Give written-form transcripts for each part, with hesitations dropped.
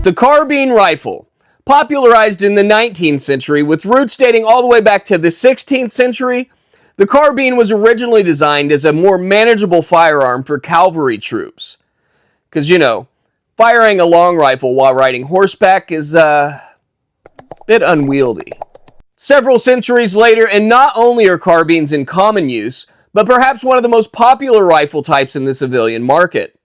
The carbine rifle, popularized in the 19th century with roots dating all the way back to the 16th century, the carbine was originally designed as a more manageable firearm for cavalry troops. Because, you know, firing a long rifle while riding horseback is a bit unwieldy. Several centuries later, and not only are carbines in common use, but perhaps one of the most popular rifle types in the civilian market.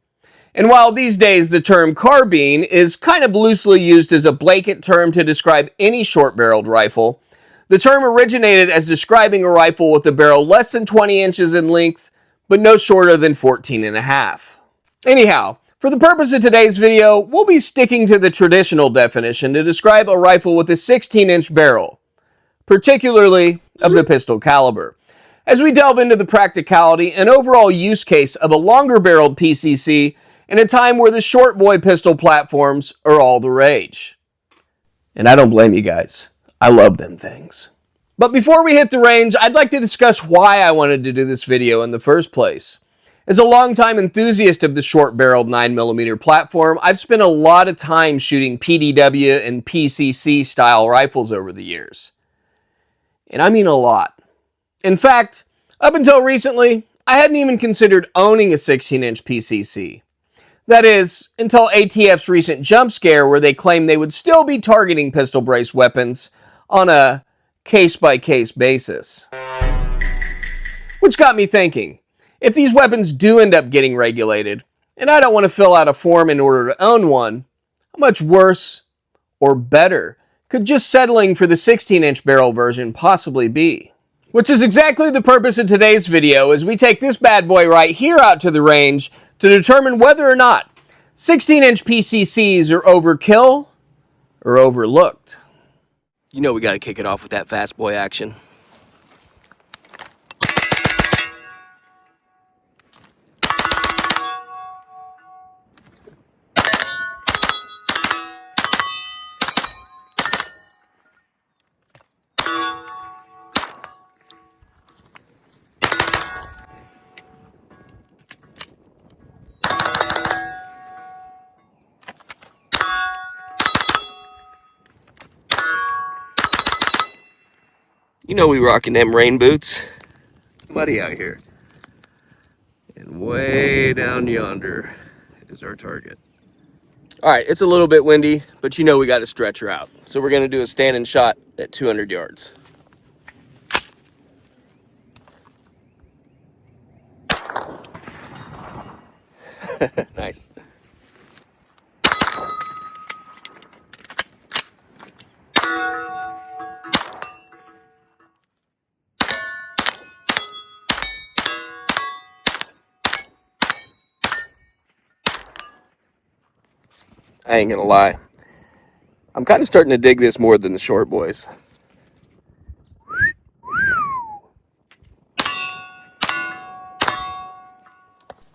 And while these days the term carbine is kind of loosely used as a blanket term to describe any short-barreled rifle, the term originated as describing a rifle with a barrel less than 20 inches in length, but no shorter than 14 and a half. Anyhow, for the purpose of today's video, we'll be sticking to the traditional definition to describe a rifle with a 16-inch barrel, particularly of the pistol caliber, as we delve into the practicality and overall use case of a longer-barreled PCC in a time where the short boy pistol platforms are all the rage. And I don't blame you guys. I love them things. But before we hit the range, I'd like to discuss why I wanted to do this video in the first place. As a longtime enthusiast of the short-barreled 9mm platform, I've spent a lot of time shooting PDW and PCC style rifles over the years. And I mean a lot. In fact, up until recently, I hadn't even considered owning a 16-inch PCC. That is, until ATF's recent jump scare where they claimed they would still be targeting pistol brace weapons on a case-by-case basis. Which got me thinking, if these weapons do end up getting regulated, and I don't want to fill out a form in order to own one, how much worse or better could just settling for the 16-inch barrel version possibly be? Which is exactly the purpose of today's video as we take this bad boy right here out to the range to determine whether or not 16-inch PCCs are overkill or overlooked. You know we gotta kick it off with that fast boy action. You know we rocking them rain boots. It's muddy out here. And way down yonder is our target. Alright, it's a little bit windy, but you know we got to stretch her out. So we're going to do a standing shot at 200 yards. Nice. I ain't gonna lie. I'm kind of starting to dig this more than the short boys.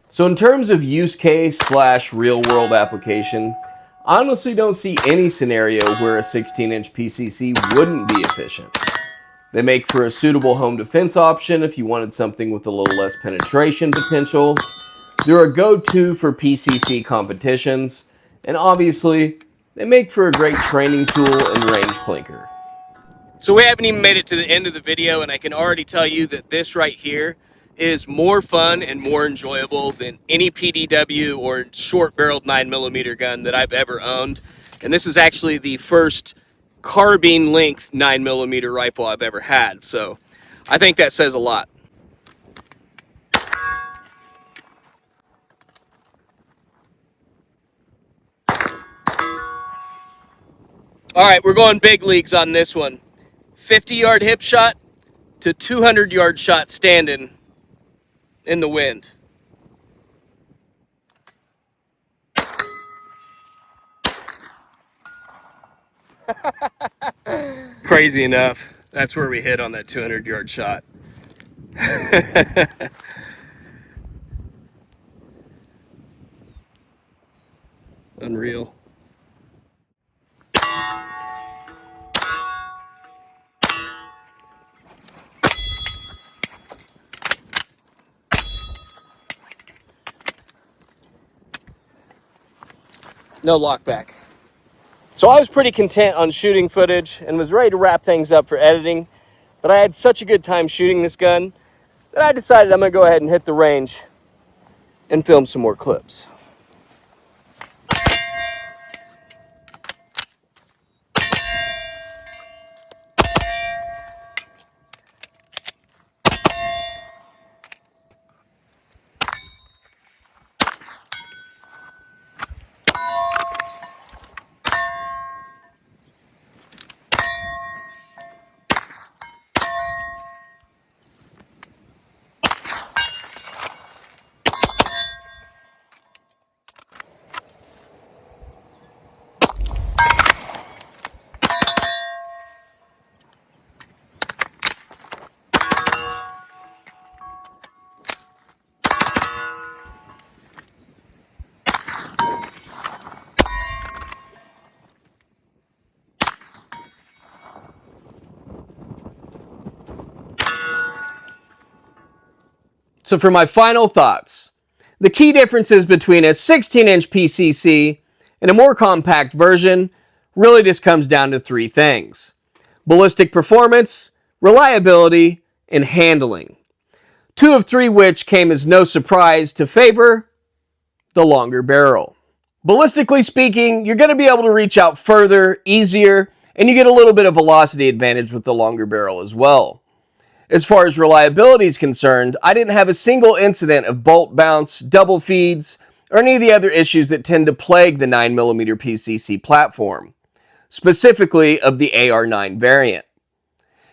So in terms of use case / real world application, I honestly don't see any scenario where a 16-inch PCC wouldn't be efficient. They make for a suitable home defense option if you wanted something with a little less penetration potential. They're a go-to for PCC competitions. And obviously, they make for a great training tool and range clinker. So we haven't even made it to the end of the video, and I can already tell you that this right here is more fun and more enjoyable than any PDW or short-barreled 9mm gun that I've ever owned. And this is actually the first carbine length 9mm rifle I've ever had. So I think that says a lot. All right, we're going big leagues on this one. 50-yard hip shot to 200-yard shot standing in the wind. Crazy enough, that's where we hit on that 200-yard shot. Unreal. No lock back. So I was pretty content on shooting footage and was ready to wrap things up for editing, but I had such a good time shooting this gun that I decided I'm going to go ahead and hit the range and film some more clips. So for my final thoughts, the key differences between a 16-inch PCC and a more compact version really just comes down to three things: ballistic performance, reliability, and handling. Two of three which came as no surprise to favor the longer barrel. Ballistically speaking, you're going to be able to reach out further, easier, and you get a little bit of velocity advantage with the longer barrel as well. As far as reliability is concerned, I didn't have a single incident of bolt bounce, double feeds, or any of the other issues that tend to plague the 9mm PCC platform, specifically of the AR9 variant.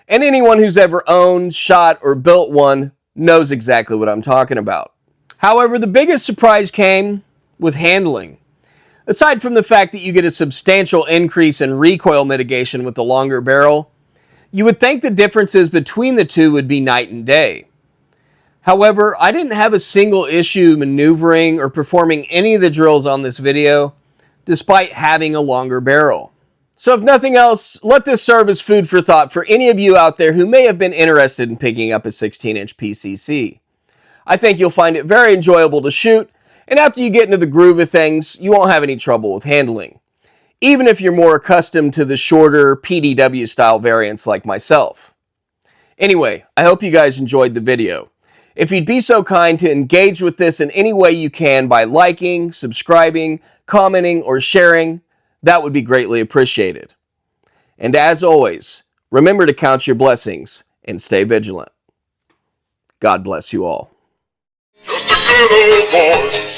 And anyone who's ever owned, shot, or built one knows exactly what I'm talking about. However, the biggest surprise came with handling. Aside from the fact that you get a substantial increase in recoil mitigation with the longer barrel, you would think the differences between the two would be night and day. However, I didn't have a single issue maneuvering or performing any of the drills on this video, despite having a longer barrel. So if nothing else, let this serve as food for thought for any of you out there who may have been interested in picking up a 16-inch PCC. I think you'll find it very enjoyable to shoot, and after you get into the groove of things, you won't have any trouble with handling, even if you're more accustomed to the shorter PDW style variants like myself. Anyway, I hope you guys enjoyed the video. If you'd be so kind to engage with this in any way you can by liking, subscribing, commenting, or sharing, that would be greatly appreciated. And as always, remember to count your blessings and stay vigilant. God bless you all. Just a good old boy.